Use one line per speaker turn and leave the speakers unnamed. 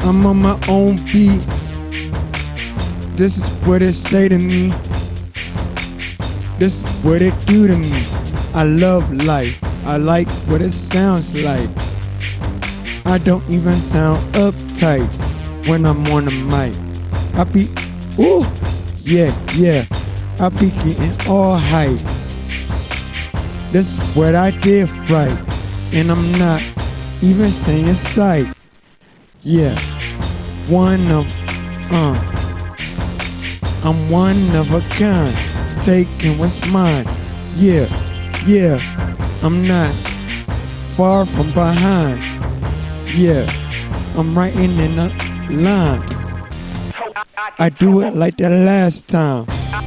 I'm on my own beat. This is what it say to me. This is what it do to me. I love life. I like what it sounds like. I don't even sound uptight when I'm on the mic. I be, ooh, yeah, yeah. I be getting all hype. This is what I did right. And I'm not even saying sight. Yeah, I'm one of a kind, taking what's mine. Yeah, yeah, I'm not far from behind. Yeah, I'm writing in the lines. I do it like the last time.